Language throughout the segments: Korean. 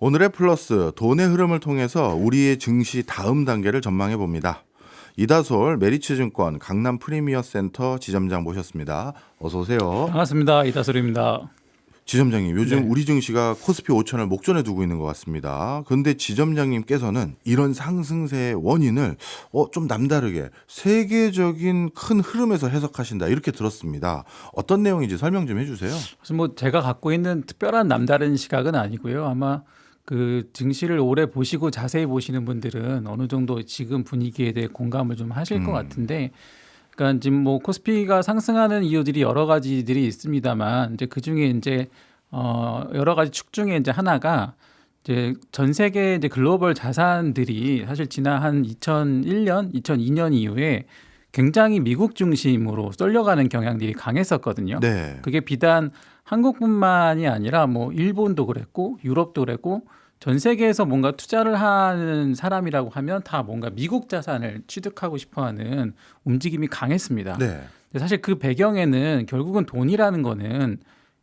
오늘의 플러스 돈의 흐름을 통해서 우리의 증시 다음 단계를 전망해 봅니다. 이다솔 메리츠증권 강남 프리미어 센터 지점장 모셨습니다. 어서 오세요. 반갑습니다. 이다솔입니다. 지점장님, 요즘 네. 우리 증시가 코스피 5천을 목전에 두고 있는 것 같습니다. 그런데 지점장님께서는 이런 상승세의 원인을 좀 남다르게 세계적인 큰 흐름에서 해석하신다 이렇게 들었습니다. 어떤 내용인지 설명 좀 해주세요. 사실 뭐 제가 갖고 있는 특별한 남다른 시각은 아니고요. 아마 그 증시를 오래 보시고 자세히 보시는 분들은 어느 정도 지금 분위기에 대해 공감을 좀 하실 것 같은데, 그러니까 지금 뭐 코스피가 상승하는 이유들이 여러 가지들이 있습니다만, 이제 그 중에 이제 여러 가지 축 중에 이제 하나가 이제 전 세계 이제 글로벌 자산들이 사실 지난 한 2001년, 2002년 이후에 굉장히 미국 중심으로 쏠려가는 경향들이 강했었거든요. 네. 그게 비단 한국뿐만이 아니라 뭐 일본도 그랬고 유럽도 그랬고 전 세계에서 뭔가 투자를 하는 사람이라고 하면 다 뭔가 미국 자산을 취득하고 싶어하는 움직임이 강했습니다. 네. 근데 사실 그 배경에는 결국은 돈이라는 거는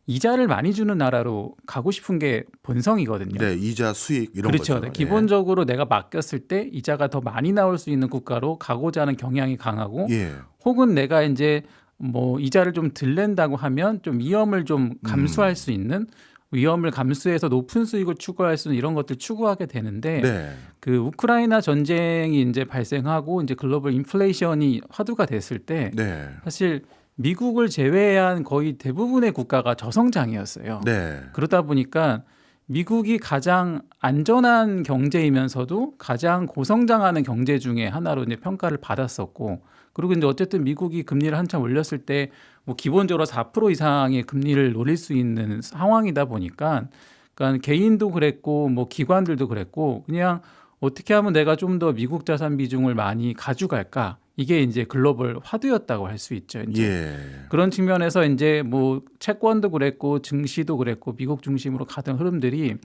이자를 많이 주는 나라로 가고 싶은 게 본성이거든요. 네, 이자 수익 이런 그렇죠. 거죠. 네, 기본적으로 내가 맡겼을 때 이자가 더 많이 나올 수 있는 국가로 가고자 하는 경향이 강하고, 예. 혹은 내가 이제 뭐 이자를 좀 덜 낸다고 하면 좀 위험을 좀 감수할 수 있는, 위험을 감수해서 높은 수익을 추구할 수 있는 이런 것들 추구하게 되는데, 네. 그 우크라이나 전쟁이 이제 발생하고 이제 글로벌 인플레이션이 화두가 됐을 때 네. 사실 미국을 제외한 거의 대부분의 국가가 저성장이었어요. 네. 그러다 보니까 미국이 가장 안전한 경제이면서도 가장 고성장하는 경제 중에 하나로 이제 평가를 받았었고, 그리고 이제 어쨌든 미국이 금리를 한참 올렸을 때 뭐 기본적으로 4% 이상의 금리를 노릴 수 있는 상황이다 보니까, 그러니까 개인도 그랬고 뭐 기관들도 그랬고 그냥 어떻게 하면 내가 좀 더 미국 자산 비중을 많이 가져갈까, 이게 이제 글로벌 화두였다고 할 수 있죠. 이제. 예. 그런 측면에서 이제 뭐 채권도 그랬고 증시도 그랬고 미국 중심으로 가던 흐름들이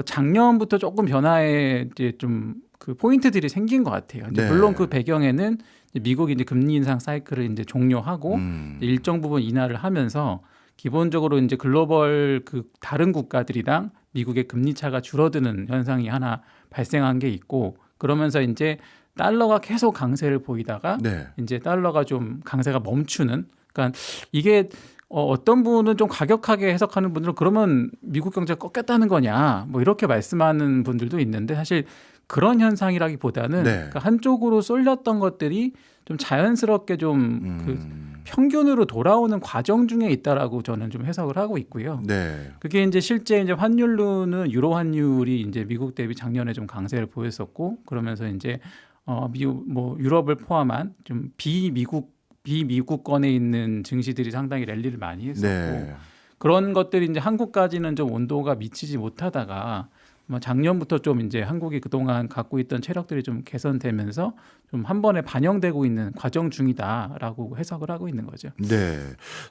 작년부터 조금 변화에 이제 좀 그 포인트들이 생긴 것 같아요. 이제 네. 물론 그 배경에는 이제 미국이 이제 금리 인상 사이클을 이제 종료하고 일정 부분 인하를 하면서 기본적으로 이제 글로벌 그 다른 국가들이랑 미국의 금리 차가 줄어드는 현상이 하나 발생한 게 있고, 그러면서 이제 달러가 계속 강세를 보이다가 네. 이제 달러가 좀 강세가 멈추는, 그러니까 이게 어떤 분은 좀 과격하게 해석하는 분들은 그러면 미국 경제가 꺾였다는 거냐 뭐 이렇게 말씀하는 분들도 있는데, 사실 그런 현상이라기보다는 네. 그러니까 한쪽으로 쏠렸던 것들이 좀 자연스럽게 좀 그 평균으로 돌아오는 과정 중에 있다라고 저는 좀 해석을 하고 있고요. 네. 그게 이제 실제 이제 환율로는 유로 환율이 이제 미국 대비 작년에 좀 강세를 보였었고, 그러면서 이제 미국 뭐 유럽을 포함한 좀 비미국권에 있는 증시들이 상당히 랠리를 많이 했었고, 네. 그런 것들이 이제 한국까지는 좀 온도가 미치지 못하다가 뭐 작년부터 좀 이제 한국이 그동안 갖고 있던 체력들이 좀 개선되면서 좀 한 번에 반영되고 있는 과정 중이다라고 해석을 하고 있는 거죠. 네.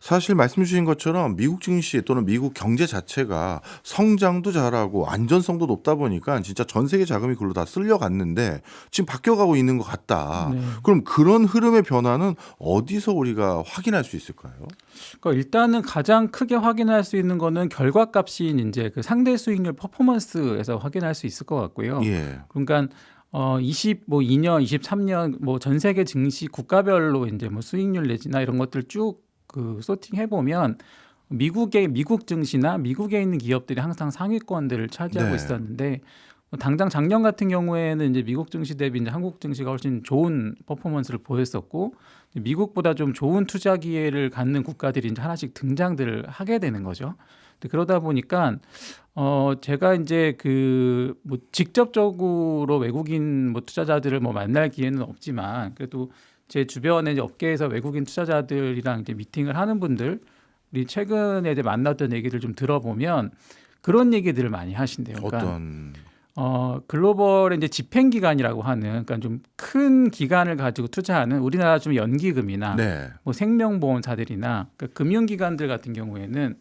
사실 말씀 주신 것처럼 미국 증시 또는 미국 경제 자체가 성장도 잘하고 안전성도 높다 보니까 진짜 전 세계 자금이 그걸로 다 쓸려갔는데 지금 바뀌어가고 있는 것 같다. 네. 그럼 그런 흐름의 변화는 어디서 우리가 확인할 수 있을까요? 그러니까 일단은 가장 크게 확인할 수 있는 거는 결과값인 이제 그 상대 수익률 퍼포먼스에서 확인할 수 있을 것 같고요. 예. 그러니까 22년, 23년 뭐 전 세계 증시 국가별로 이제 뭐 수익률 내지나 이런 것들 쭉 그 소팅해 보면 미국의 미국 증시나 미국에 있는 기업들이 항상 상위권들을 차지하고 네. 있었는데, 당장 작년 같은 경우에는 이제 미국 증시 대비 이제 한국 증시가 훨씬 좋은 퍼포먼스를 보였었고, 미국보다 좀 좋은 투자 기회를 갖는 국가들이 이제 하나씩 등장들을 하게 되는 거죠. 근데 그러다 보니까 제가 이제 그 뭐 직접적으로 외국인 뭐 투자자들을 뭐 만날 기회는 없지만, 그래도 제 주변에 이제 업계에서 외국인 투자자들이랑 이제 미팅을 하는 분들이 최근에 이제 만났던 얘기를 좀 들어보면 그런 얘기들을 많이 하신대요. 그러니까 어떤 글로벌의 이제 집행기관이라고 하는, 그러니까 좀 큰 기관을 가지고 투자하는 우리나라 좀 연기금이나 네. 뭐 생명보험사들이나 그러니까 금융기관들 같은 경우에는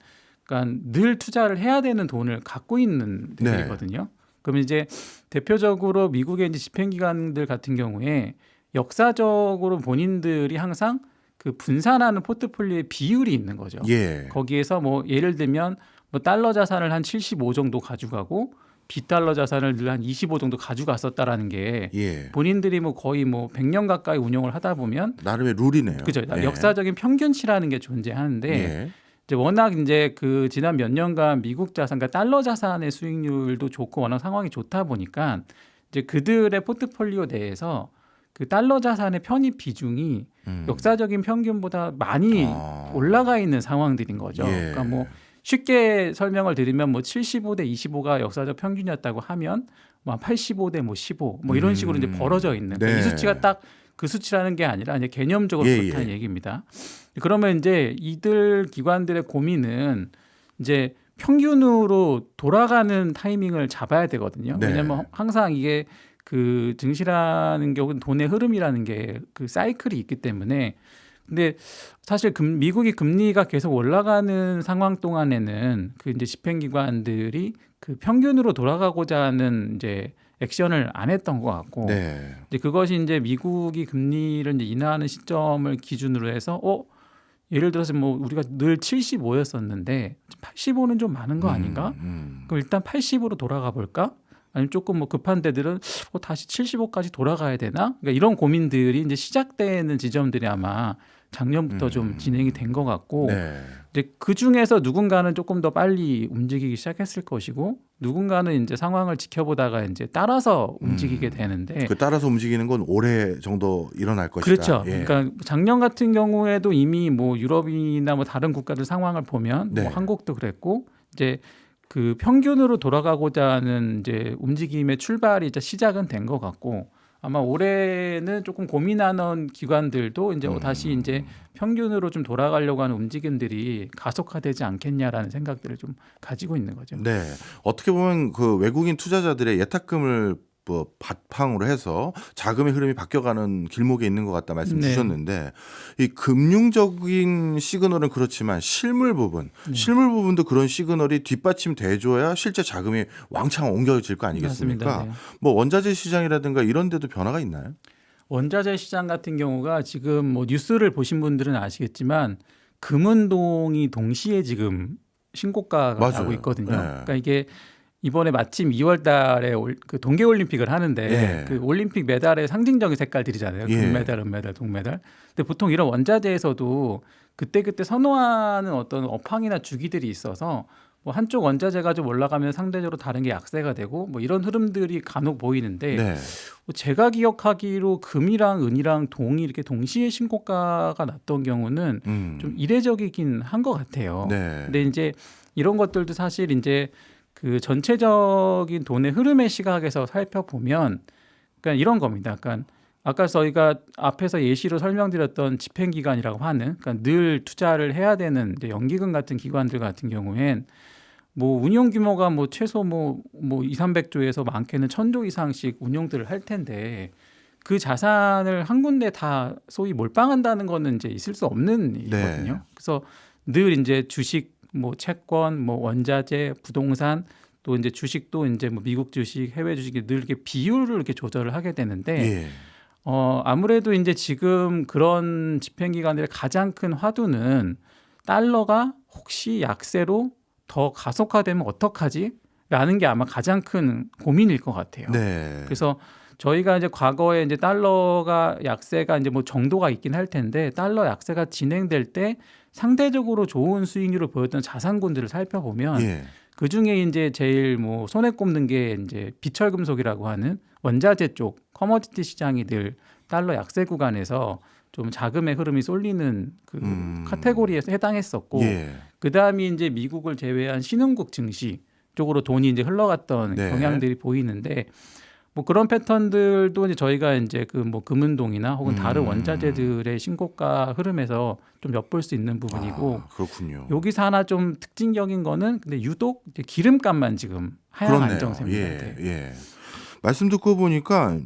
그러니까 늘 투자를 해야 되는 돈을 갖고 있는 데들이거든요. 그럼 이제 대표적으로 미국의 이제 집행기관들 같은 경우에 역사적으로 본인들이 항상 그 분산하는 포트폴리오의 비율이 있는 거죠. 예. 거기에서 뭐 예를 들면 뭐 달러 자산을 한 75 정도 가져가고 비달러 자산을 늘 한 25 정도 가져갔었다라는 게 예. 본인들이 뭐 거의 뭐 100년 가까이 운영을 하다 보면 나름의 룰이네요. 그죠. 예. 역사적인 평균치라는 게 존재하는데 예. 이제 워낙 이제 그 지난 몇 년간 미국 자산, 그러니까 달러 자산의 수익률도 좋고 워낙 상황이 좋다 보니까 이제 그들의 포트폴리오 내에서 그 달러 자산의 편입 비중이 역사적인 평균보다 많이 올라가 있는 상황들인 거죠. 예. 그러니까 뭐 쉽게 설명을 드리면 뭐 75대 25가 역사적 평균이었다고 하면 뭐 85대 뭐 15 뭐 이런 식으로 이제 벌어져 있는 네. 이 수치가 딱 그 수치라는 게 아니라 이제 개념적으로 예, 그렇다는 예. 얘기입니다. 그러면 이제 이들 기관들의 고민은 이제 평균으로 돌아가는 타이밍을 잡아야 되거든요. 네. 왜냐하면 항상 이게 그 증시라는 게 혹은 돈의 흐름이라는 게 그 사이클이 있기 때문에 근데 사실 미국이 금리가 계속 올라가는 상황 동안에는 그 이제 집행기관들이 그 평균으로 돌아가고자 하는 이제 액션을 안 했던 것 같고 네. 이제 그것이 이제 미국이 금리를 이제 인하하는 시점을 기준으로 해서 예를 들어서 뭐 우리가 늘 75였었는데 85는 좀 많은 거 아닌가? 그럼 일단 80으로 돌아가 볼까? 아니면 조금 뭐 급한 데들은 다시 75까지 돌아가야 되나? 그러니까 이런 고민들이 이제 시작되는 지점들이 아마 작년부터 좀 진행이 된 것 같고 네. 이제 그 중에서 누군가는 조금 더 빨리 움직이기 시작했을 것이고 누군가는 이제 상황을 지켜보다가 이제 따라서 움직이게 되는데 그 따라서 움직이는 건 올해 정도 일어날 것이다. 그렇죠. 예. 그러니까 작년 같은 경우에도 이미 뭐 유럽이나 뭐 다른 국가들 상황을 보면 네. 뭐 한국도 그랬고 이제 그 평균으로 돌아가고자 하는 이제 움직임의 출발이 이제 시작은 된 것 같고 아마 올해는 조금 고민하는 기관들도 이제 다시 이제 평균으로 좀 돌아가려고 하는 움직임들이 가속화되지 않겠냐라는 생각들을 좀 가지고 있는 거죠. 네. 어떻게 보면 그 외국인 투자자들의 예탁금을 뭐 바탕으로 해서 자금의 흐름이 바뀌어가는 길목에 있는 것 같다 말씀 네. 주셨는데 이 금융적인 시그널은 그렇지만 실물 부분도 그런 시그널이 뒷받침돼줘야 실제 자금이 왕창 옮겨질 거 아니겠습니까? 맞습니다. 네. 뭐 원자재 시장이라든가 이런 데도 변화가 있나요? 원자재 시장 같은 경우가 지금 뭐 뉴스를 보신 분들은 아시겠지만 금은동이 동시에 지금 신고가가 맞아요. 나고 있거든요. 네. 그러니까 이게 이번에 마침 2월 달에 그 동계 올림픽을 하는데 예. 그 올림픽 메달의 상징적인 색깔들이잖아요. 예. 금메달, 은메달, 동메달. 근데 보통 이런 원자재에서도 그때그때 선호하는 어떤 업황이나 주기들이 있어서 뭐 한쪽 원자재가 좀 올라가면 상대적으로 다른 게 약세가 되고 뭐 이런 흐름들이 간혹 보이는데 네. 뭐 제가 기억하기로 금이랑 은이랑 동이 이렇게 동시에 신고가가 났던 경우는 좀 이례적이긴 한 것 같아요. 네. 근데 이제 이런 것들도 사실 이제 그 전체적인 돈의 흐름의 시각에서 살펴보면 그러니까 이런 겁니다. 그러니까 아까 저희가 앞에서 예시로 설명드렸던 집행기관이라고 하는 그러니까 늘 투자를 해야 되는 이제 연기금 같은 기관들 같은 경우엔 뭐 운용 규모가 뭐 최소 뭐 2, 300조에서 많게는 1000조 이상씩 운용들을 할 텐데 그 자산을 한 군데 다 소위 몰빵한다는 거는 이제 있을 수 없는 일이거든요. 네. 그래서 늘 이제 주식 뭐 채권, 뭐 원자재, 부동산 또 이제 주식도 이제 뭐 미국 주식, 해외 주식이 늘 이렇게 비율을 이렇게 조절을 하게 되는데 예. 아무래도 이제 지금 그런 집행기관들의 가장 큰 화두는 달러가 혹시 약세로 더 가속화되면 어떡하지? 라는 게 아마 가장 큰 고민일 것 같아요. 네. 그래서 저희가 이제 과거에 이제 달러가 약세가 이제 뭐 정도가 있긴 할 텐데 달러 약세가 진행될 때 상대적으로 좋은 수익률을 보였던 자산군들을 살펴보면 예. 그 중에 이제 제일 뭐 손에 꼽는 게 이제 비철금속이라고 하는 원자재 쪽 커머디티 시장이 늘 달러 약세 구간에서 좀 자금의 흐름이 쏠리는 그 카테고리에서 해당했었고 예. 그 다음이 이제 미국을 제외한 신흥국 증시 쪽으로 돈이 이제 흘러갔던 네. 경향들이 보이는데 뭐 그런 패턴들도 이제 저희가 이제 그 뭐 금은동이나 혹은 다른 원자재들의 신고가 흐름에서 좀 엿볼 수 있는 부분이고 그렇군요. 여기서 하나 좀 특징적인 거는 근데 유독 이제 기름값만 지금 하향 그렇네요. 안정세입니다. 예. 네. 예. 말씀 듣고 보니까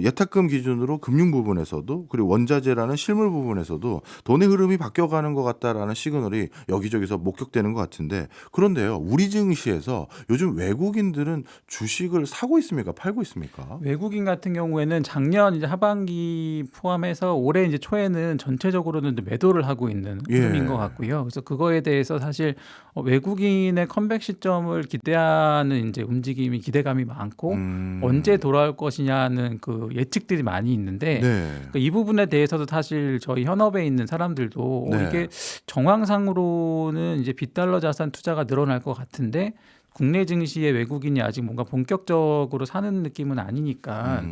예탁금 기준으로 금융 부분에서도 그리고 원자재라는 실물 부분에서도 돈의 흐름이 바뀌어가는 것 같다라는 시그널이 여기저기서 목격되는 것 같은데 그런데요. 우리 증시에서 요즘 외국인들은 주식을 사고 있습니까? 팔고 있습니까? 외국인 같은 경우에는 작년 이제 하반기 포함해서 올해 이제 초에는 전체적으로는 이제 매도를 하고 있는 흐름인 예. 것 같고요. 그래서 그거에 대해서 사실 외국인의 컴백 시점을 기대하는 이제 움직임이 기대감이 많고 언제 돌아올 것이냐는 그 예측들이 많이 있는데 네. 그러니까 이 부분에 대해서도 사실 저희 현업에 있는 사람들도 네. 이게 정황상으로는 이제 빗달러 자산 투자가 늘어날 것 같은데 국내 증시에 외국인이 아직 뭔가 본격적으로 사는 느낌은 아니니까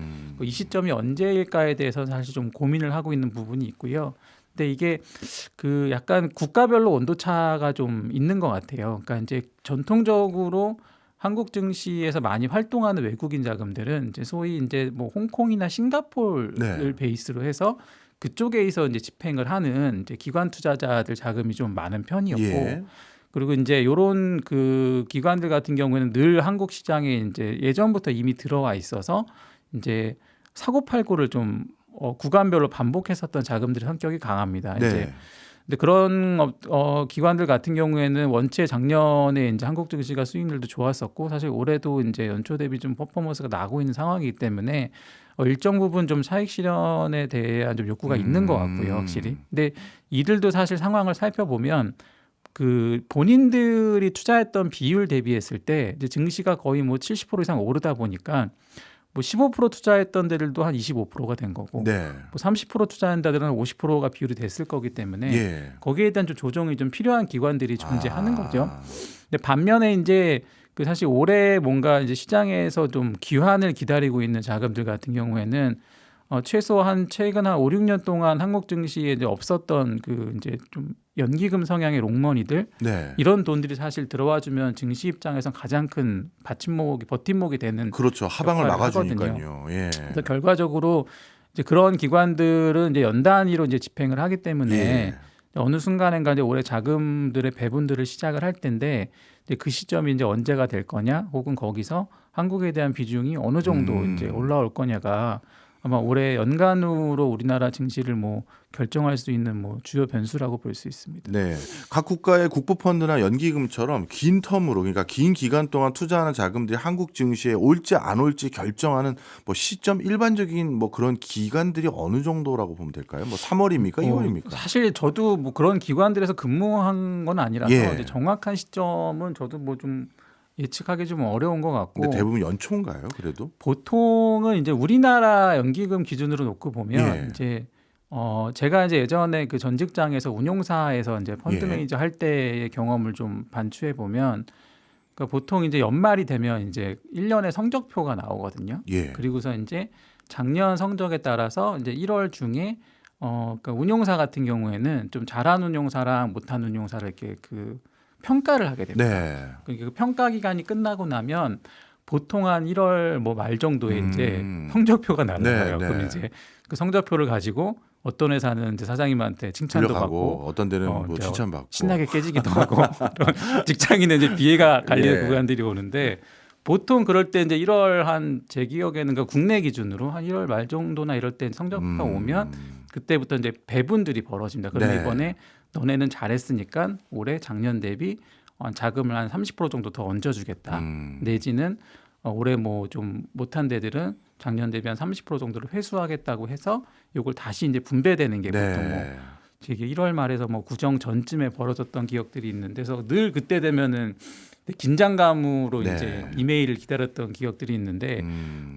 이 시점이 언제일까에 대해서 사실 좀 고민을 하고 있는 부분이 있고요. 근데 이게 그 약간 국가별로 온도차가 좀 있는 것 같아요. 그러니까 이제 전통적으로 한국 증시에서 많이 활동하는 외국인 자금들은 이제 소위 이제 뭐 홍콩이나 싱가포르를 네. 베이스로 해서 그쪽에서 이제 집행을 하는 이제 기관 투자자들 자금이 좀 많은 편이었고 예. 그리고 이제 요런 그 기관들 같은 경우에는 늘 한국 시장에 이제 예전부터 이미 들어와 있어서 이제 사고팔고를 좀 구간별로 반복했었던 자금들의 성격이 강합니다. 이제 네. 근데 그런 기관들 같은 경우에는 원체 작년에 이제 한국 증시가 수익률도 좋았었고 사실 올해도 이제 연초 대비 좀 퍼포먼스가 나고 있는 상황이기 때문에 일정 부분 좀 차익 실현에 대한 좀 욕구가 있는 것 같고요, 확실히. 근데 이들도 사실 상황을 살펴보면 그 본인들이 투자했던 비율 대비했을 때 이제 증시가 거의 뭐 70% 이상 오르다 보니까 뭐 15% 투자했던 데들도 한 25%가 된 거고 네. 뭐 30% 투자한 데들은 50%가 비율이 됐을 거기 때문에 예. 거기에 대한 좀 조정이 좀 필요한 기관들이 존재하는 거죠. 아. 근데 반면에 이제 그 사실 올해 뭔가 이제 시장에서 좀 기환을 기다리고 있는 자금들 같은 경우에는 최소한 최근 한 5, 6년 동안 한국 증시에 이제 없었던 그 이제 좀 연기금 성향의 롱머니들 네. 이런 돈들이 사실 들어와 주면 증시 입장에서 가장 큰 받침목이 버팀목이 되는 그렇죠. 하방을 역할을 막아주니까요. 예. 그래서 결과적으로 이제 그런 기관들은 이제 연 단위로 이제 집행을 하기 때문에 예. 어느 순간인가 이제 올해 자금들의 배분들을 시작을 할 텐데 이제 그 시점이 이제 언제가 될 거냐, 혹은 거기서 한국에 대한 비중이 어느 정도 이제 올라올 거냐가 아마 올해 연간으로 우리나라 증시를 뭐 결정할 수 있는 뭐 주요 변수라고 볼 수 있습니다. 네. 각 국가의 국부펀드나 연기금처럼 긴 텀으로 그러니까 긴 기간 동안 투자하는 자금들이 한국 증시에 올지 안 올지 결정하는 뭐 시점 일반적인 뭐 그런 기간들이 어느 정도라고 보면 될까요? 뭐 3월입니까? 2월입니까? 사실 저도 뭐 그런 기관들에서 근무한 건 아니라서 예. 이제 정확한 시점은 저도 뭐 좀 예측하기 좀 어려운 것 같고 근데 대부분 연초인가요? 그래도? 보통은 이제 우리나라 연기금 기준으로 놓고 보면 예. 이제 제가 이제 예전에 그 전 직장에서 운용사에서 이제 펀드 예. 매니저 할 때의 경험을 좀 반추해 보면 그러니까 보통 이제 연말이 되면 이제 1년의 성적표가 나오거든요. 예. 그리고서 이제 작년 성적에 따라서 이제 1월 중에 그러니까 운용사 같은 경우에는 좀 잘한 운용사랑 못한 운용사를 이렇게 그 평가를 하게 됩니다. 네. 그 평가 기간이 끝나고 나면 보통 한 1월 뭐 말 정도에 이제 성적표가 나는 네, 거예요. 네. 그럼 이제 그 성적표를 가지고 어떤 회사는 이제 사장님한테 칭찬도 불려가고 받고 어떤 데는 뭐 이제 칭찬받고 신나게 깨지기도 하고 직장인은 이제 비애가 갈리는 예. 구간들이 오는데 보통 그럴 때 이제 1월 한 제 기억에는 그 국내 기준으로 한 1월 말 정도나 이럴 때 성적표가 오면 그때부터 이제 배분들이 벌어집니다. 그럼 네. 이번에 너네는 잘했으니까 올해 작년 대비 자금을 한 30% 정도 더 얹어주겠다. 내지는 올해 뭐 좀 못한 데들은 작년 대비 한 30% 정도를 회수하겠다고 해서 이걸 다시 이제 분배되는 게 보통 뭐 네. 되게 1월 말에서 뭐 구정 전쯤에 벌어졌던 기억들이 있는데 그래서 늘 그때 되면은 긴장감으로 네. 이제 이메일을 기다렸던 기억들이 있는데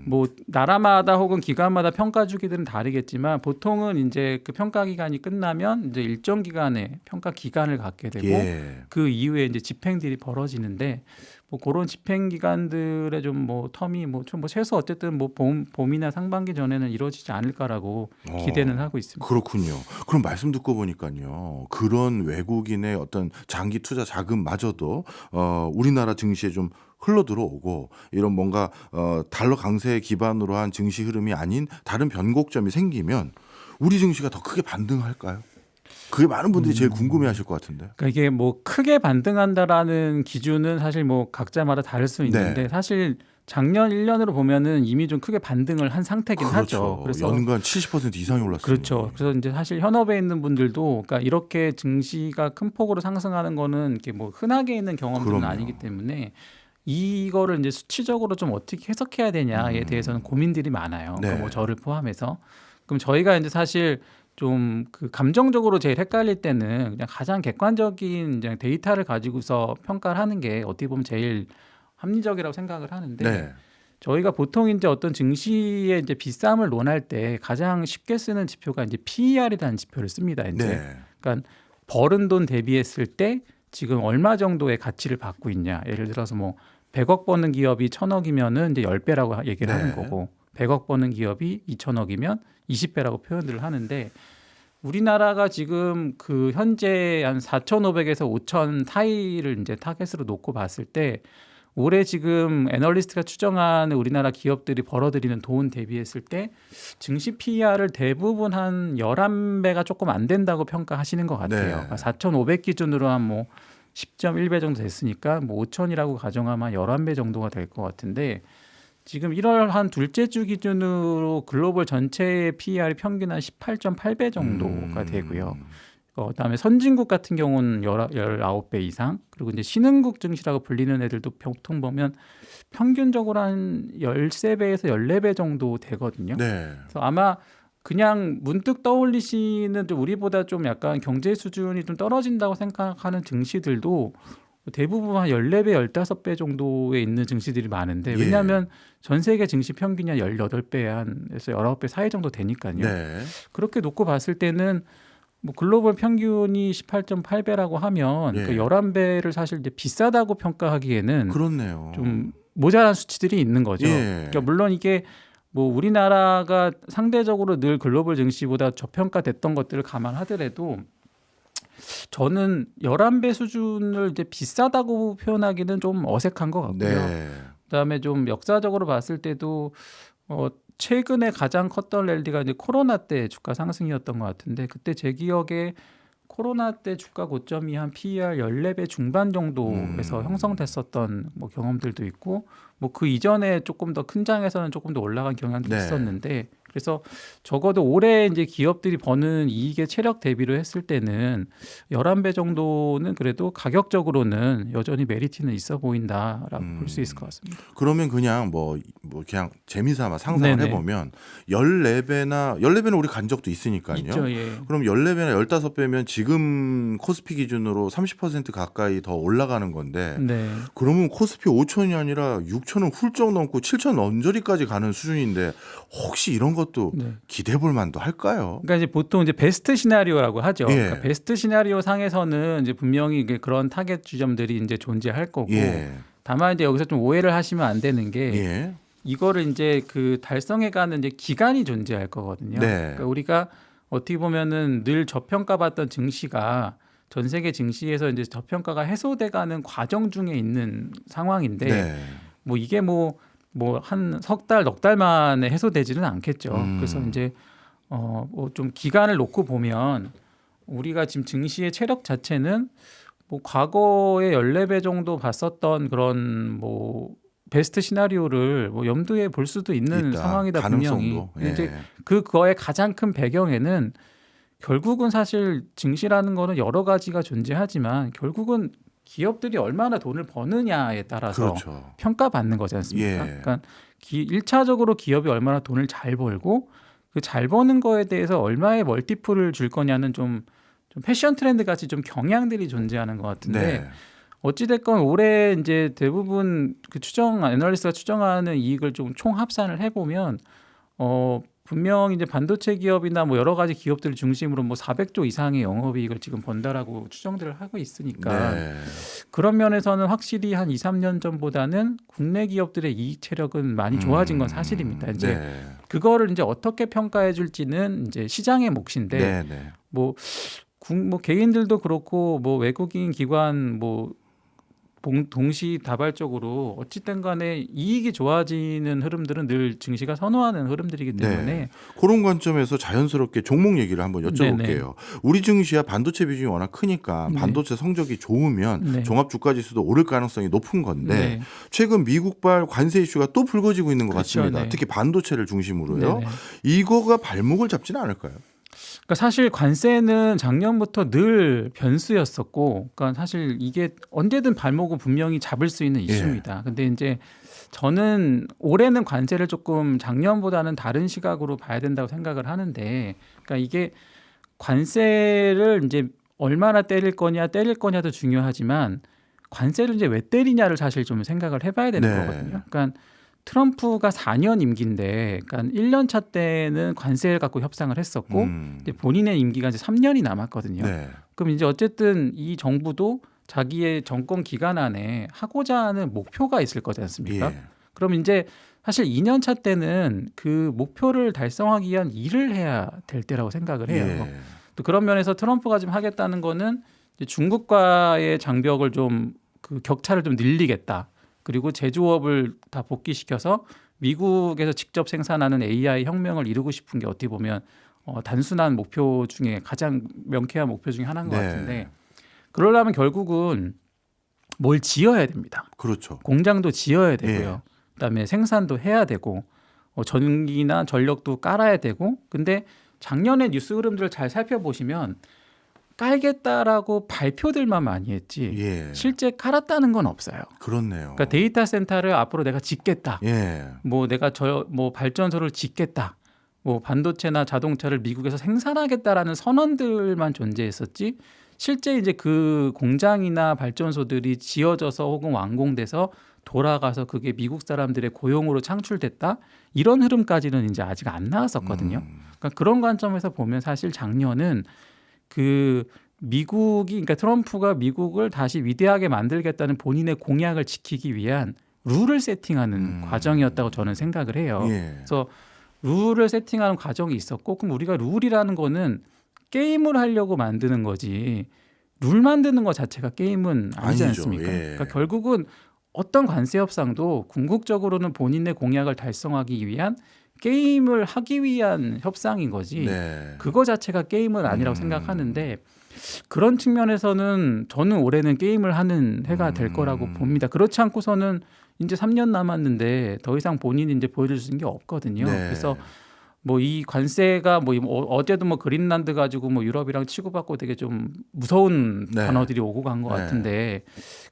뭐 나라마다 혹은 기관마다 평가 주기들은 다르겠지만 보통은 이제 그 평가 기간이 끝나면 이제 일정 기간의 평가 기간을 갖게 되고 예. 그 이후에 이제 집행들이 벌어지는데 뭐 그런 집행 기간들의 좀 뭐 텀이 뭐 최소 어쨌든 뭐 봄이나 상반기 전에는 이루어지지 않을까라고 기대는 하고 있습니다. 그렇군요. 그럼 말씀 듣고 보니까요. 그런 외국인의 어떤 장기 투자 자금마저도 우리나라 증시에 좀 흘러 들어오고 이런 뭔가 달러 강세 기반으로 한 증시 흐름이 아닌 다른 변곡점이 생기면 우리 증시가 더 크게 반등할까요? 그게 많은 분들이 제일 궁금해하실 것 같은데. 그러니까 이게 뭐 크게 반등한다라는 기준은 사실 뭐 각자마다 다를 수 있는데 네. 사실 작년 1년으로 보면은 이미 좀 크게 반등을 한 상태긴 하죠. 그래서 연간 70% 이상이 올랐어요. 그렇죠. 그래서 이제 사실 현업에 있는 분들도 그러니까 이렇게 증시가 큰 폭으로 상승하는 거는 이렇게 뭐 흔하게 있는 경험들은 그럼요. 아니기 때문에 이거를 이제 수치적으로 좀 어떻게 해석해야 되냐에 대해서는 고민들이 많아요. 네. 그러니까 뭐 저를 포함해서. 그럼 저희가 이제 사실 좀 그 감정적으로 제일 헷갈릴 때는 그냥 가장 객관적인 이제 데이터를 가지고서 평가를 하는 게 어떻게 보면 제일 합리적이라고 생각을 하는데 네. 저희가 보통 이제 어떤 증시의 이제 비쌈을 논할 때 가장 쉽게 쓰는 지표가 이제 PER이라는 지표를 씁니다. 이제 네. 그러니까 버는 돈 대비했을 때 지금 얼마 정도의 가치를 받고 있냐. 예를 들어서 뭐 100억 버는 기업이 1000억이면은 이제 10배라고 얘기를 네. 하는 거고 100억 버는 기업이 2000억이면 20배라고 표현을 하는데 우리나라가 지금 그 현재 한 4,500에서 5,000 사이를 이제 타겟으로 놓고 봤을 때 올해 지금 애널리스트가 추정하는 우리나라 기업들이 벌어들이는 돈 대비했을 때 증시 PER을 대부분 한 11배가 조금 안 된다고 평가하시는 것 같아요. 네. 그러니까 4,500 기준으로 한 뭐 10.1배 정도 됐으니까 뭐 5,000이라고 가정하면 11배 정도가 될 것 같은데 지금 1월 한 둘째 주 기준으로 글로벌 전체의 PER이 평균 한 18.8배 정도가 되고요. 그다음에 선진국 같은 경우는 19배 이상 그리고 이제 신흥국 증시라고 불리는 애들도 보통 보면 평균적으로 한 13배에서 14배 정도 되거든요. 네. 그래서 아마 그냥 문득 떠올리시는 좀 우리보다 좀 약간 경제 수준이 좀 떨어진다고 생각하는 증시들도 대부분 한 14배, 15배 정도에 있는 증시들이 많은데 왜냐하면 전 세계 증시 평균이 한 18배 한에서 19배 사이 정도 되니까요. 네. 그렇게 놓고 봤을 때는 뭐 글로벌 평균이 18.8배라고 하면 예. 그 11배를 사실 이제 비싸다고 평가하기에는 그렇네요. 좀 모자란 수치들이 있는 거죠. 예. 그러니까 물론 이게 뭐 우리나라가 상대적으로 늘 글로벌 증시보다 저평가됐던 것들을 감안하더라도 저는 11배 수준을 이제 비싸다고 표현하기는 좀 어색한 것 같고요. 네. 그다음에 좀 역사적으로 봤을 때도 최근에 가장 컸던 랠리가 이제 코로나 때 주가 상승이었던 것 같은데 그때 제 기억에 코로나 때 주가 고점이 한 PER 14배 중반 정도에서 형성됐었던 뭐 경험들도 있고 뭐 그 이전에 조금 더 큰 장에서는 조금 더 올라간 경향도 네. 있었는데 그래서 적어도 올해 이제 기업들이 버는 이익의 체력 대비로 했을 때는 11배 정도는 그래도 가격적으로는 여전히 메리트는 있어 보인다라고 볼 수 있을 것 같습니다. 그러면 그냥 뭐 그냥 재미삼아 상상을 네네. 해보면 14배는 우리 간 적도 있으니까요. 있죠, 예. 그럼 14배나 15배면 지금 코스피 기준으로 30% 가까이 더 올라가는 건데 네. 그러면 코스피 5천이 아니라 6천은 훌쩍 넘고 7천 언저리까지 가는 수준인데 혹시 이런 것도 네. 기대해 볼 만도 할까요? 그러니까 이제 보통 이제 베스트 시나리오라고 하죠. 예. 그러니까 베스트 시나리오 상에서는 이제 분명히 이게 그런 타겟 지점들이 이제 존재할 거고 예. 다만 이제 여기서 좀 오해를 하시면 안 되는 게 예. 이거를 이제 그 달성해가는 이제 기간이 존재할 거거든요. 네. 그러니까 우리가 어떻게 보면은 늘 저평가받던 증시가 전 세계 증시에서 이제 저평가가 해소돼가는 과정 중에 있는 상황인데 네. 뭐 이게 뭐 한 석 달, 넉 달 만에 해소되지는 않겠죠. 그래서 이제 뭐 좀 기간을 놓고 보면 우리가 지금 증시의 체력 자체는 뭐 과거에 14배 정도 봤었던 그런 뭐 베스트 시나리오를 뭐 염두에 볼 수도 있는 있다. 상황이다 분명히. 가능성도. 근데 예. 이제 그거의 가장 큰 배경에는 결국은 사실 증시라는 거는 여러 가지가 존재하지만 결국은 기업들이 얼마나 돈을 버느냐에 따라서 그렇죠. 평가받는 거지 않습니까? 예. 그러니까 1차적으로 기업이 얼마나 돈을 잘 벌고 그 잘 버는 거에 대해서 얼마의 멀티플을 줄 거냐는 좀 패션 트렌드 같이 좀 경향들이 존재하는 것 같은데 네. 어찌됐건 올해 이제 대부분 그 애널리스트가 추정하는 이익을 좀 총 합산을 해보면 분명 이제 반도체 기업이나 뭐 여러 가지 기업들을 중심으로 뭐 400조 이상의 영업이익을 지금 번다라고 추정들을 하고 있으니까 네. 그런 면에서는 확실히 한 2, 3년 전보다는 국내 기업들의 이익 체력은 많이 좋아진 건 사실입니다. 이제 네. 그거를 이제 어떻게 평가해 줄지는 이제 시장의 몫인데 네. 네. 뭐 개인들도 그렇고 뭐 외국인 기관 뭐 동시다발적으로 어찌된 간에 이익이 좋아지는 흐름들은 늘 증시가 선호하는 흐름들이기 때문에 네. 그런 관점에서 자연스럽게 종목 얘기를 한번 여쭤볼게요. 네네. 우리 증시야 반도체 비중이 워낙 크니까 네. 반도체 성적이 좋으면 네. 종합주가지수도 오를 가능성이 높은 건데 네. 최근 미국발 관세 이슈가 또 불거지고 있는 것 그렇죠. 같습니다. 네. 특히 반도체를 중심으로요. 네네. 이거가 발목을 잡지는 않을까요? 그러니까 사실 관세는 작년부터 늘 변수였었고, 그러니까 사실 이게 언제든 발목을 분명히 잡을 수 있는 이슈입니다. 근데 이제 저는 올해는 관세를 조금 작년보다는 다른 시각으로 봐야 된다고 생각을 하는데, 그러니까 이게 관세를 이제 얼마나 때릴 거냐도 중요하지만 관세를 이제 왜 때리냐를 사실 좀 생각을 해봐야 되는 네. 거거든요. 그러니까 트럼프가 4년 임기인데, 그러니까 1년 차 때는 관세를 갖고 협상을 했었고, 이제 본인의 임기가 이제 3년이 남았거든요. 네. 그럼 이제 어쨌든 이 정부도 자기의 정권 기간 안에 하고자 하는 목표가 있을 거지 않습니까? 예. 그럼 이제 사실 2년 차 때는 그 목표를 달성하기 위한 일을 해야 될 때라고 생각을 해요. 예. 또 그런 면에서 트럼프가 지금 하겠다는 거는 이제 중국과의 장벽을 좀 그 격차를 좀 늘리겠다. 그리고 제조업을 다 복귀시켜서 미국에서 직접 생산하는 AI 혁명을 이루고 싶은 게 어떻게 보면 단순한 목표 중에 가장 명쾌한 목표 중에 하나인 것 네. 같은데, 그러려면 결국은 뭘 지어야 됩니다. 그렇죠. 공장도 지어야 되고요. 그다음에 생산도 해야 되고 전기나 전력도 깔아야 되고. 근데 작년에 뉴스 흐름들을 잘 살펴보시면 깔겠다라고 발표들만 많이 했지 예. 실제 깔았다는 건 없어요. 그렇네요. 그러니까 데이터 센터를 앞으로 내가 짓겠다. 예. 뭐 내가 뭐 발전소를 짓겠다. 뭐 반도체나 자동차를 미국에서 생산하겠다라는 선언들만 존재했었지. 실제 이제 그 공장이나 발전소들이 지어져서 혹은 완공돼서 돌아가서 그게 미국 사람들의 고용으로 창출됐다. 이런 흐름까지는 이제 아직 안 나왔었거든요. 그러니까 그런 관점에서 보면 사실 작년은 그 미국이, 그러니까 트럼프가 미국을 다시 위대하게 만들겠다는 본인의 공약을 지키기 위한 룰을 세팅하는 과정이었다고 저는 생각을 해요. 예. 그래서 룰을 세팅하는 과정이 있었고, 그럼 우리가 룰이라는 거는 게임을 하려고 만드는 거지 룰 만드는 것 자체가 게임은 아니지 아니죠. 않습니까? 예. 그러니까 결국은 어떤 관세 협상도 궁극적으로는 본인의 공약을 달성하기 위한 게임을 하기 위한 협상인 거지 네. 그거 자체가 게임은 아니라고 생각하는데, 그런 측면에서는 저는 올해는 게임을 하는 해가 될 거라고 봅니다. 그렇지 않고서는 이제 3년 남았는데 더 이상 본인이 이제 보여줄 수 있는 게 없거든요. 네. 그래서 뭐 이 관세가 뭐 어제도 뭐 그린란드 가지고 뭐 유럽이랑 치고받고 되게 좀 무서운 네. 단어들이 오고 간 것 네. 같은데,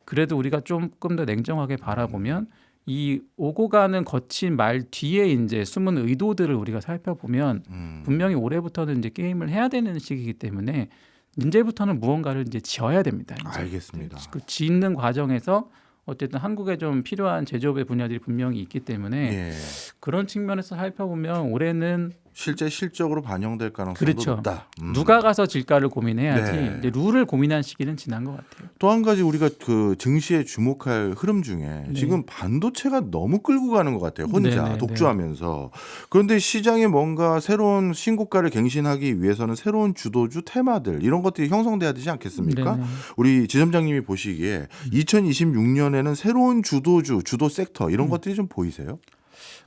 그래도 우리가 조금 더 냉정하게 바라보면 이 오고 가는 거친 말 뒤에 이제 숨은 의도들을 우리가 살펴보면 분명히 올해부터는 이제 게임을 해야 되는 시기이기 때문에 이제부터는 무언가를 이제 지어야 됩니다. 이제. 알겠습니다. 그 짓는 과정에서 어쨌든 한국에 좀 필요한 제조업의 분야들이 분명히 있기 때문에 예. 그런 측면에서 살펴보면 올해는 실제 실적으로 반영될 가능성도 그렇죠. 높다. 누가 가서 질가를 고민해야지 네. 이제 룰을 고민한 시기는 지난 것 같아요. 또 한 가지 우리가 그 증시에 주목할 흐름 중에 네. 지금 반도체가 너무 끌고 가는 것 같아요. 혼자 네네네. 독주하면서. 그런데 시장에 뭔가 새로운 신고가를 갱신하기 위해서는 새로운 주도주 테마들 이런 것들이 형성돼야 되지 않겠습니까? 네네. 우리 지점장님이 보시기에 2026년에는 새로운 주도주, 주도 섹터 이런 것들이 좀 보이세요?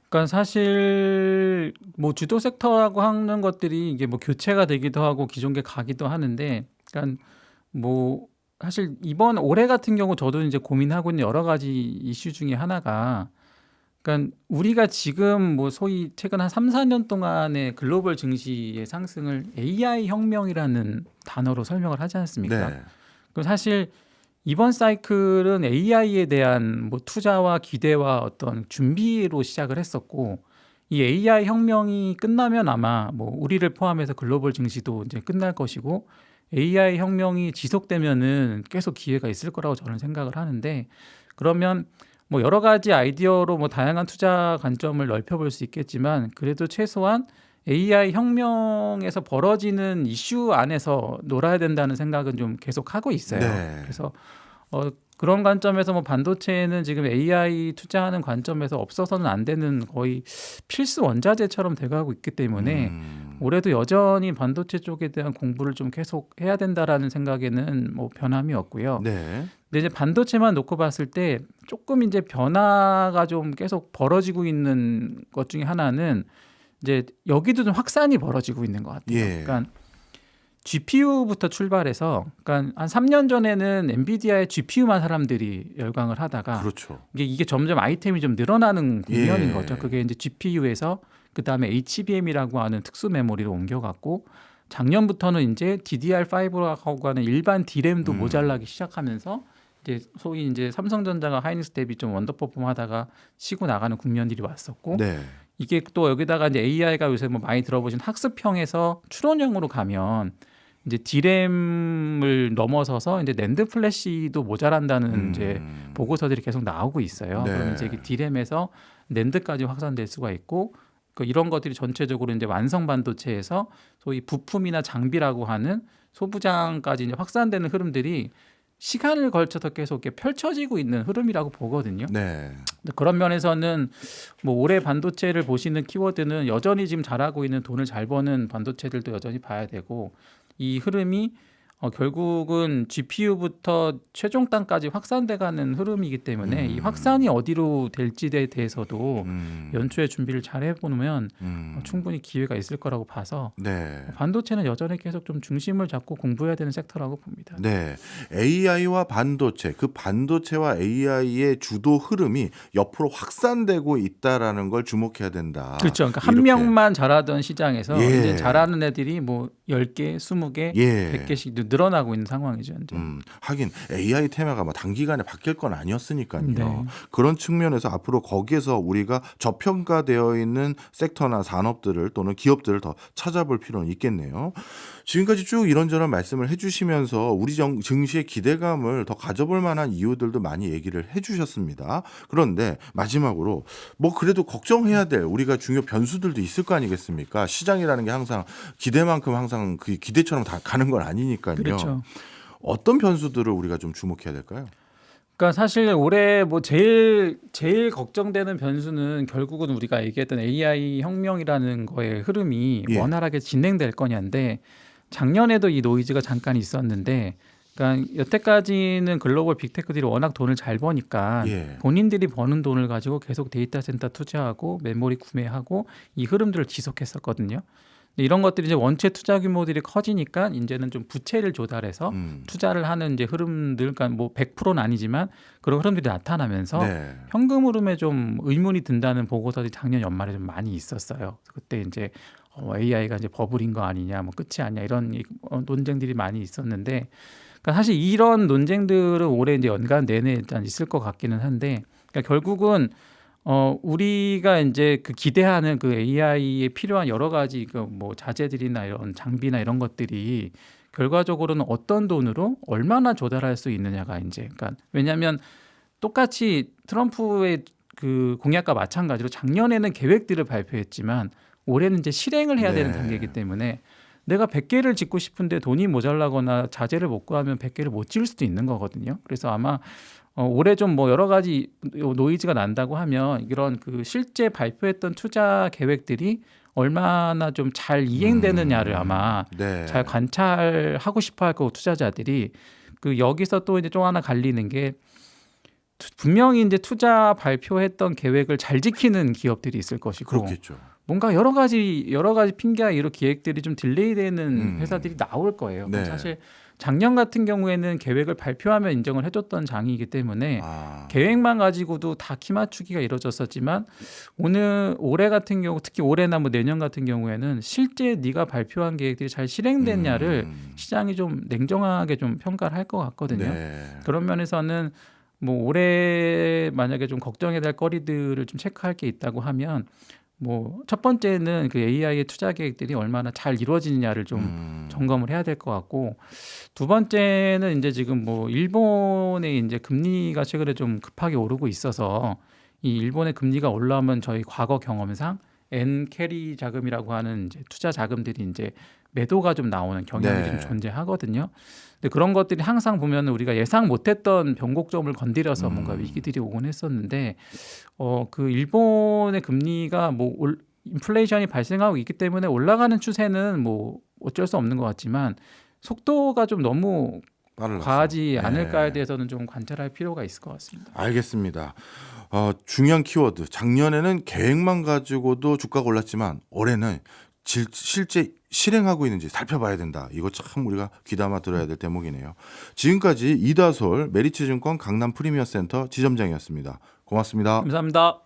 그러니까 사실 뭐 주도 섹터라고 하는 것들이 이게 뭐 교체가 되기도 하고 기존 게 가기도 하는데, 그러니까 뭐 사실 이번 올해 같은 경우 저도 이제 고민하고 있는 여러 가지 이슈 중에 하나가, 그러니까 우리가 지금 뭐 소위 최근 한 3, 4년 동안의 글로벌 증시의 상승을 AI 혁명이라는 단어로 설명을 하지 않습니까? 네. 그 사실 이번 사이클은 AI에 대한 뭐 투자와 기대와 어떤 준비로 시작을 했었고, 이 AI 혁명이 끝나면 아마 뭐 우리를 포함해서 글로벌 증시도 이제 끝날 것이고, AI 혁명이 지속되면은 계속 기회가 있을 거라고 저는 생각을 하는데, 그러면 뭐 여러 가지 아이디어로 뭐 다양한 투자 관점을 넓혀볼 수 있겠지만, 그래도 최소한 AI 혁명에서 벌어지는 이슈 안에서 놀아야 된다는 생각은 좀 계속 하고 있어요. 네. 그래서 그런 관점에서 뭐 반도체는 지금 AI 투자하는 관점에서 없어서는 안 되는 거의 필수 원자재처럼 돼가고 있기 때문에 올해도 여전히 반도체 쪽에 대한 공부를 좀 계속 해야 된다라는 생각에는 뭐 변함이 없고요. 네. 근데 이제 반도체만 놓고 봤을 때 조금 이제 변화가 좀 계속 벌어지고 있는 것 중에 하나는 이제 여기도 좀 확산이 벌어지고 있는 것 같아요. 예. 그러니까 GPU부터 출발해서 그러니까 한 3년 전에는 엔비디아의 GPU만 사람들이 열광을 하다가 그렇죠. 이게 점점 아이템이 좀 늘어나는 국면인 예. 거죠. 그게 이제 GPU에서 그다음에 HBM이라고 하는 특수 메모리로 옮겨갔고 작년부터는 이제 DDR5라고 하는 일반 D램도 모자라기 시작하면서 이제 소위 이제 삼성전자가 하이닉스 대비 좀 언더퍼폼하다가 치고 나가는 국면들이 왔었고 네. 이게 또 여기다가 이제 AI가 요새 뭐 많이 들어보신 학습형에서 추론형으로 가면 이제 D램을 넘어서서 이제 낸드 플래시도 모자란다는 이제 보고서들이 계속 나오고 있어요. 네. 그러면 이제 D램에서 낸드까지 확산될 수가 있고 그 이런 것들이 전체적으로 이제 완성 반도체에서 소위 부품이나 장비라고 하는 소부장까지 이제 확산되는 흐름들이 시간을 걸쳐서 계속 이렇게 펼쳐지고 있는 흐름이라고 보거든요. 네. 근데 그런 면에서는 뭐 올해 반도체를 보시는 키워드는 여전히 지금 잘하고 있는 돈을 잘 버는 반도체들도 여전히 봐야 되고 이 흐름이 결국은 GPU부터 최종단까지 확산돼가는 흐름이기 때문에 이 확산이 어디로 될지에 대해서도 연초에 준비를 잘 해보면 충분히 기회가 있을 거라고 봐서 네. 반도체는 여전히 계속 좀 중심을 잡고 공부해야 되는 섹터라고 봅니다. 네. AI와 반도체, 그 반도체와 AI의 주도 흐름이 옆으로 확산되고 있다라는 걸 주목해야 된다. 그렇죠. 그러니까 한 이렇게. 명만 잘하던 시장에서 예. 이제 잘하는 애들이 뭐 10개, 20개, 예. 100개씩 늘어나고 있는 상황이죠. 이제. 하긴 AI 테마가 뭐 단기간에 바뀔 건 아니었으니까요. 네. 그런 측면에서 앞으로 거기에서 우리가 저평가되어 있는 섹터나 산업들을 또는 기업들을 더 찾아볼 필요는 있겠네요. 지금까지 쭉 이런저런 말씀을 해주시면서 우리 증시의 기대감을 더 가져볼 만한 이유들도 많이 얘기를 해주셨습니다. 그런데 마지막으로 뭐 그래도 걱정해야 될 우리가 중요 변수들도 있을 거 아니겠습니까? 시장이라는 게 항상 기대만큼 항상 그 기대처럼 다 가는 건 아니니까요. 그렇죠. 어떤 변수들을 우리가 좀 주목해야 될까요? 그러니까 사실 올해 뭐 제일 걱정되는 변수는 결국은 우리가 얘기했던 AI 혁명이라는 거의 흐름이 예. 원활하게 진행될 거냐인데 작년에도 이 노이즈가 잠깐 있었는데 그러니까 여태까지는 글로벌 빅테크들이 워낙 돈을 잘 버니까 예. 본인들이 버는 돈을 가지고 계속 데이터 센터 투자하고 메모리 구매하고 이 흐름들을 지속했었거든요. 근데 이런 것들이 이제 원체 투자 규모들이 커지니까 이제는 좀 부채를 조달해서 투자를 하는 이제 흐름들, 그러니까 뭐 100%는 아니지만 그런 흐름들이 나타나면서 네. 현금 흐름에 좀 의문이 든다는 보고서들이 작년 연말에 좀 많이 있었어요. 그때 이제 AI가 이제 버블인 거 아니냐, 뭐 끝이 아니냐 이런 논쟁들이 많이 있었는데, 그러니까 사실 이런 논쟁들은 올해 이제 연간 내내 일단 있을 것 같기는 한데, 그러니까 결국은 우리가 이제 그 기대하는 그 AI에 필요한 여러 가지 그 뭐 자재들이나 이런 장비나 이런 것들이 결과적으로는 어떤 돈으로 얼마나 조달할 수 있느냐가 이제, 그러니까 왜냐하면 똑같이 트럼프의 그 공약과 마찬가지로 작년에는 계획들을 발표했지만 올해는 이제 실행을 해야 되는 네. 단계이기 때문에 내가 100개를 짓고 싶은데 돈이 모자라거나 자재를 못 구하면 100개를 못 지을 수도 있는 거거든요. 그래서 아마 올해 좀 뭐 여러 가지 노이즈가 난다고 하면 이런 그 실제 발표했던 투자 계획들이 얼마나 좀 잘 이행되느냐를 아마 네. 잘 관찰하고 싶어 할 거고, 투자자들이 그 여기서 또 이제 좀 하나 갈리는 게 분명히 이제 투자 발표했던 계획을 잘 지키는 기업들이 있을 것이고 그렇겠죠. 뭔가 여러 가지 핑계와 이런 기획들이 좀 딜레이되는 회사들이 나올 거예요. 네. 사실 작년 같은 경우에는 계획을 발표하면 인정을 해줬던 장이기 때문에 계획만 가지고도 다 키 맞추기가 이루어졌었지만 올해 같은 경우, 특히 올해나 뭐 내년 같은 경우에는 실제 네가 발표한 계획들이 잘 실행됐냐를 시장이 좀 냉정하게 좀 평가를 할 것 같거든요. 네. 그런 면에서는 뭐 올해 만약에 좀 걱정해야 될 거리들을 좀 체크할 게 있다고 하면 뭐 첫 번째는 그 AI의 투자 계획들이 얼마나 잘 이루어지느냐를 좀 점검을 해야 될 것 같고, 두 번째는 이제 지금 뭐 일본의 이제 금리가 최근에 좀 급하게 오르고 있어서 이 일본의 금리가 올라오면 저희 과거 경험상 N 캐리 자금이라고 하는 이제 투자 자금들이 이제 매도가 좀 나오는 경향이 네. 좀 존재하거든요. 근데 그런 것들이 항상 보면 우리가 예상 못했던 변곡점을 건드려서 뭔가 위기들이 오곤 했었는데 그 일본의 금리가 뭐 인플레이션이 발생하고 있기 때문에 올라가는 추세는 뭐 어쩔 수 없는 것 같지만 속도가 좀 너무 빠르라서. 과하지 네. 않을까에 대해서는 좀 관찰할 필요가 있을 것 같습니다. 알겠습니다. 중요한 키워드. 작년에는 계획만 가지고도 주가가 올랐지만 올해는 실제 실행하고 있는지 살펴봐야 된다. 이거 참 우리가 귀담아 들어야 될 대목이네요. 지금까지 이다솔 메리츠증권 강남 프리미어센터 지점장이었습니다. 고맙습니다. 감사합니다.